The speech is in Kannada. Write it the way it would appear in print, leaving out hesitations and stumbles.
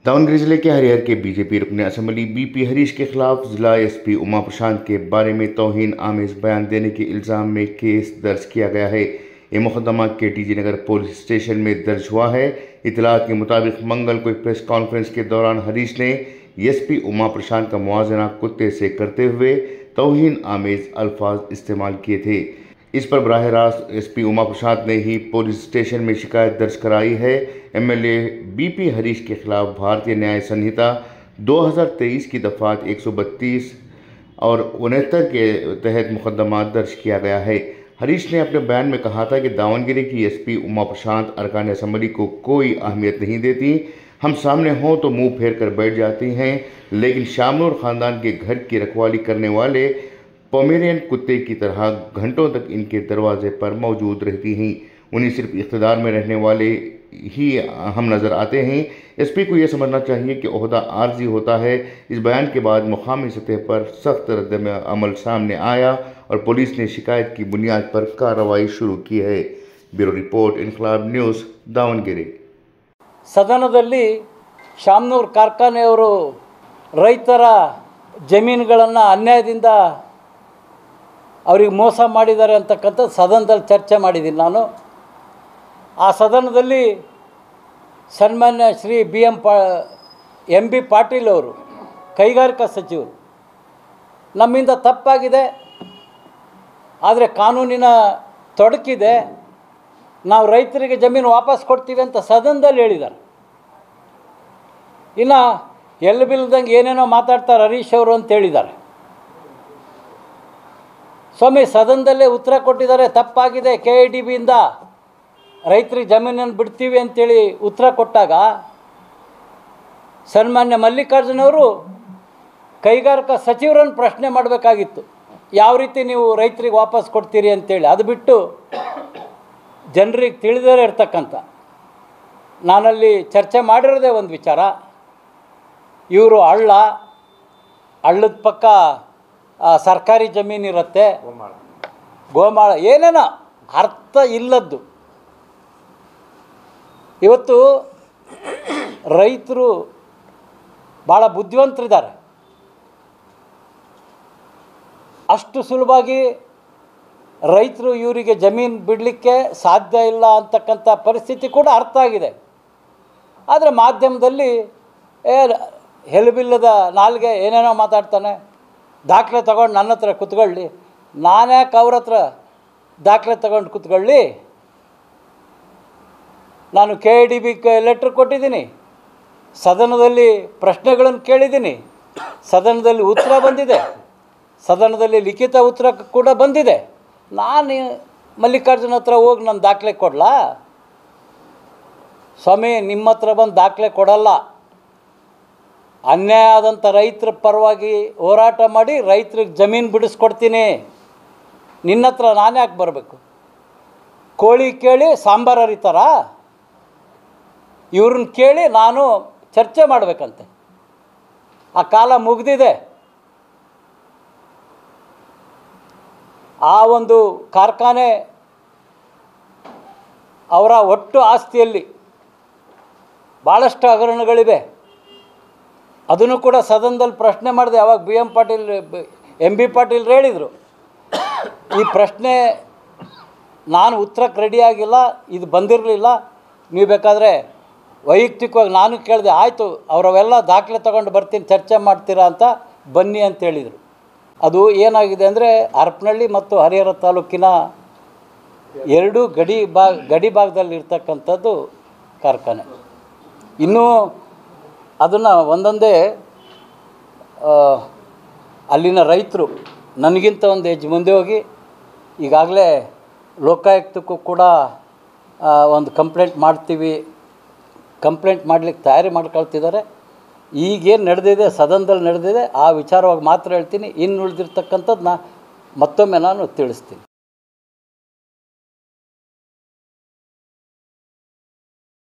दावनगिरी जिले के हरिहर के बीजेपी रुकन असेंबली बीपी हरीश के खिलाफ जिला एसपी उमा प्रशांत के बारे में तौहीन आमेज बयान देने के इल्ज़ाम में केस दर्ज किया गया है। ये मुकदमा केटीजी नगर पुलिस स्टेशन में दर्ज हुआ है। इतलात के मुताबिक मंगल को एक प्रेस कॉन्फ्रेंस के दौरान हरीश ने एसपी उमा प्रशांत का मुआवजना कुत्ते से करते हुए तौहीन आमेज अल्फाज इस्तेमाल किए थे। इस पर बराह रास्त एसपी उमा प्रशांत ने ही पुलिस स्टेशन में शिकायत दर्ज कराई है। एमएलए बीपी हरीश के खिलाफ भारतीय न्याय संहिता 2023 की दफात 132 और 69 के तहत मुकदमा दर्ज किया गया है। हरीश ने अपने बयान में कहा था कि दावनगिरी की एसपी उमा प्रशांत अरकान असेंबली को कोई अहमियत नहीं देती। हम सामने हों तो मुंह फेर कर बैठ जाती हैं, लेकिन शामनूर ख़ानदान के घर की रखवाली करने वाले पोमेरियन कुत्ते की तरह घंटों तक इनके दरवाजे पर मौजूद रहती हैं। उन्हें सिर्फ इख्तिदार में रहने वाले ही हम नज़र आते हैं। एसपी को यह समझना चाहिए कि ओहदा आर्जी होता है। इस बयान के बाद मुकामी सतह पर सख्त रद्द-ए-अमल सामने आया और पुलिस ने शिकायत की बुनियाद पर कार्रवाई शुरू की है। ब्यूरो रिपोर्ट, इनकलाब न्यूज़, दावनगिरी। ಸದನದಲ್ಲಿ ಶಾಮನೂರು ಕಾರ್ಖಾನೆಯವರು ರೈತರ ಜಮೀನುಗಳನ್ನು ಅನ್ಯಾಯದಿಂದ ಅವರಿಗೆ ಮೋಸ ಮಾಡಿದ್ದಾರೆ ಅಂತಕ್ಕಂಥ ಸದನದಲ್ಲಿ ಚರ್ಚೆ ಮಾಡಿದ್ದೀನಿ ನಾನು। ಆ ಸದನದಲ್ಲಿ ಸನ್ಮಾನ್ಯ ಶ್ರೀ ಎಂ ಬಿ ಪಾಟೀಲ್ ಅವರು, ಕೈಗಾರಿಕಾ ಸಚಿವರು, ನಮ್ಮಿಂದ ತಪ್ಪಾಗಿದೆ, ಆದರೆ ಕಾನೂನಿನ ತೊಡಕಿದೆ, ನಾವು ರೈತರಿಗೆ ಜಮೀನು ವಾಪಸ್ ಕೊಡ್ತೀವಿ ಅಂತ ಸದನದಲ್ಲಿ ಹೇಳಿದ್ದಾರೆ। ಇನ್ನು ಎಲ್ಲಿ ಬಿಲ್ದಂಗೆ ಏನೇನೋ ಮಾತಾಡ್ತಾರೆ ಹರೀಶ್ ಅವರು ಅಂತ ಹೇಳಿದ್ದಾರೆ। ಸ್ವಾಮಿ, ಸದನದಲ್ಲೇ ಉತ್ತರ ಕೊಟ್ಟಿದ್ದಾರೆ, ತಪ್ಪಾಗಿದೆ, KIDBಯಿಂದ ರೈತರಿಗೆ ಜಮೀನನ್ನು ಬಿಡ್ತೀವಿ ಅಂತೇಳಿ ಉತ್ತರ ಕೊಟ್ಟಾಗ ಸನ್ಮಾನ್ಯ ಮಲ್ಲಿಕಾರ್ಜುನ್ ಅವರು ಕೈಗಾರಿಕಾ ಸಚಿವರನ್ನು ಪ್ರಶ್ನೆ ಮಾಡಬೇಕಾಗಿತ್ತು, ಯಾವ ರೀತಿ ನೀವು ರೈತರಿಗೆ ವಾಪಸ್ ಕೊಡ್ತೀರಿ ಅಂತೇಳಿ। ಅದು ಬಿಟ್ಟು ಜನರಿಗೆ ತಿಳಿದರೆ ಇರ್ತಕ್ಕಂಥ, ನಾನಲ್ಲಿ ಚರ್ಚೆ ಮಾಡಿರೋದೇ ಒಂದು ವಿಚಾರ, ಇವರು ಹಳ್ಳದ ಪಕ್ಕ ಸರ್ಕಾರಿ ಜಮೀನಿರುತ್ತೆ, ಗೋಮಾಳ, ಏನೇನೋ ಅರ್ಥ ಇಲ್ಲದ್ದು। ಇವತ್ತು ರೈತರು ಭಾಳ ಬುದ್ಧಿವಂತರಿದ್ದಾರೆ, ಅಷ್ಟು ಸುಲಭವಾಗಿ ರೈತರು ಇವರಿಗೆ ಜಮೀನು ಬಿಡಲಿಕ್ಕೆ ಸಾಧ್ಯ ಇಲ್ಲ ಅಂತಕ್ಕಂಥ ಪರಿಸ್ಥಿತಿ ಕೂಡ ಅರ್ಥ ಆಗಿದೆ। ಆದರೆ ಮಾಧ್ಯಮದಲ್ಲಿ ಹೆಲುಬಿಲ್ಲದ ನಾಲ್ಗೆ ಏನೇನೋ ಮಾತಾಡ್ತಾನೆ, ದಾಖಲೆ ತಗೊಂಡು ನನ್ನ ಹತ್ರ ಕೂತ್ಕೊಳ್ಳಿ, ನಾನ್ಯಾಕೆ ಅವ್ರ ಹತ್ರ ದಾಖಲೆ ತಗೊಂಡು ಕೂತ್ಕೊಳ್ಳಿ, ನಾನು KIDBಗೆ ಲೆಟ್ರ್ ಕೊಟ್ಟಿದ್ದೀನಿ, ಸದನದಲ್ಲಿ ಪ್ರಶ್ನೆಗಳನ್ನು ಕೇಳಿದ್ದೀನಿ, ಸದನದಲ್ಲಿ ಉತ್ತರ ಬಂದಿದೆ, ಸದನದಲ್ಲಿ ಲಿಖಿತ ಉತ್ತರ ಕೂಡ ಬಂದಿದೆ, ನಾನು ಮಲ್ಲಿಕಾರ್ಜುನ ಹತ್ರ ಹೋಗಿ ನಾನು ದಾಖಲೆ ಕೊಡಲಾ? ಸ್ವಾಮಿ, ನಿಮ್ಮ ಹತ್ರ ಬಂದು ದಾಖಲೆ ಕೊಡಲ್ಲ, ಅನ್ಯಾಯ ಆದಂಥ ರೈತರ ಪರವಾಗಿ ಹೋರಾಟ ಮಾಡಿ ರೈತರಿಗೆ ಜಮೀನು ಬಿಡಿಸ್ಕೊಡ್ತೀನಿ, ನಿನ್ನ ಹತ್ರ ನಾನು ಯಾಕೆ ಬರಬೇಕು? ಕೋಳಿ ಕೇಳಿ ಸಾಂಬಾರು ಹರಿತಾರ? ಇವ್ರನ್ನ ಕೇಳಿ ನಾನು ಚರ್ಚೆ ಮಾಡಬೇಕಂತೆ, ಆ ಕಾಲ ಮುಗಿದಿದೆ। ಆ ಒಂದು ಕಾರ್ಖಾನೆ ಅವರ ಒಟ್ಟು ಆಸ್ತಿಯಲ್ಲಿ ಭಾಳಷ್ಟು ಹಗರಣಗಳಿವೆ, ಅದನ್ನು ಕೂಡ ಸದನದಲ್ಲಿ ಪ್ರಶ್ನೆ ಮಾಡಿದೆ। ಅವಾಗ ಎಂ ಬಿ ಪಾಟೀಲ್ ಹೇಳಿದರು, ಈ ಪ್ರಶ್ನೆ ನಾನು ಉತ್ತರಕ್ಕೆ ರೆಡಿಯಾಗಿಲ್ಲ, ಇದು ಬಂದಿರಲಿಲ್ಲ, ನೀವು ಬೇಕಾದರೆ ವೈಯಕ್ತಿಕವಾಗಿ ನಾನು ಕೇಳಿದೆ, ಆಯಿತು ಅವರವೆಲ್ಲ ದಾಖಲೆ ತಗೊಂಡು ಬರ್ತೀನಿ, ಚರ್ಚೆ ಮಾಡ್ತೀರಾ ಅಂತ ಬನ್ನಿ ಅಂತ ಹೇಳಿದರು। ಅದು ಏನಾಗಿದೆ ಅಂದರೆ, ಹರಪನಹಳ್ಳಿ ಮತ್ತು ಹರಿಹರ ತಾಲೂಕಿನ ಎರಡೂ ಗಡಿ ಭಾಗದಲ್ಲಿ ಇರ್ತಕ್ಕಂಥದ್ದು ಕಾರ್ಖಾನೆ। ಇನ್ನೂ ಅದನ್ನು ಒಂದೊಂದೇ ಅಲ್ಲಿನ ರೈತರು ನನಗಿಂತ ಒಂದು ಹೆಜ್ಜೆ ಮುಂದೆ ಹೋಗಿ ಈಗಾಗಲೇ ಲೋಕಾಯುಕ್ತಕ್ಕೂ ಕೂಡ ಒಂದು ಕಂಪ್ಲೇಂಟ್ ಮಾಡಲಿಕ್ಕೆ ತಯಾರಿ ಮಾಡ್ಕೊಳ್ತಿದ್ದಾರೆ। ಈಗೇನು ನಡೆದಿದೆ, ಸದನದಲ್ಲಿ ನಡೆದಿದೆ, ಆ ವಿಚಾರವಾಗಿ ಮಾತ್ರ ಹೇಳ್ತೀನಿ, ಇನ್ನು ಉಳಿದಿರ್ತಕ್ಕಂಥದ್ದನ್ನ ಮತ್ತೊಮ್ಮೆ ನಾನು ತಿಳಿಸ್ತೀನಿ।